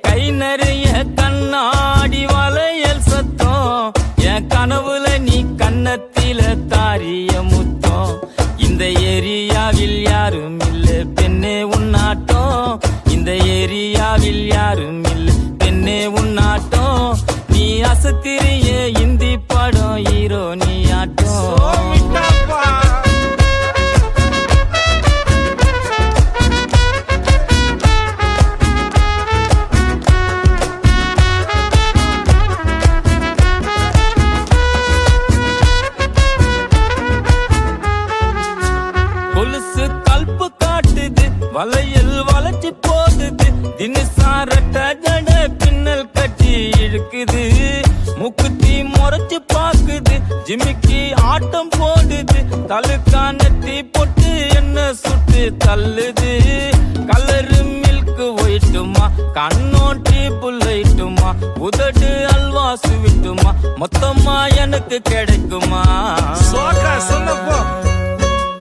கை நிறைய கண்ணாடி வளையல் சத்தம், என் கனவுல நீ கன்னத்தில தாரிய முத்தம். இந்த ஏரியாவில் யாரும் இல்ல பெண்ணே உன்னாட்டம், இந்த ஏரியாவில் யாரும் இல்ல பெண்ணே உன்னாட்டம். நீ அசத்திரிய இந்தி படம் ஹீரோ நீ ஆட்டம். கொலுசு கல்பு காட்டுது, வளையல் வளைச்சு போடுது, தினசாரட்ட ஜட பின்னல் கட்டி இழுக்குது. முக்குத்தி முறைச்சு பாக்குது, ஜிமிக்கி ஆட்டம் போடுது, தலுக்கானத்தி பொட்டு என்ன சுட்டு தள்ளுது. கலரு மில்க் ஒயிட்டுமா, கண்ணோட்டி புல்லைட்டுமா, உதடு அல்வா சுவிட்டுமா, மொத்தமா எனக்கு கிடைக்குமா?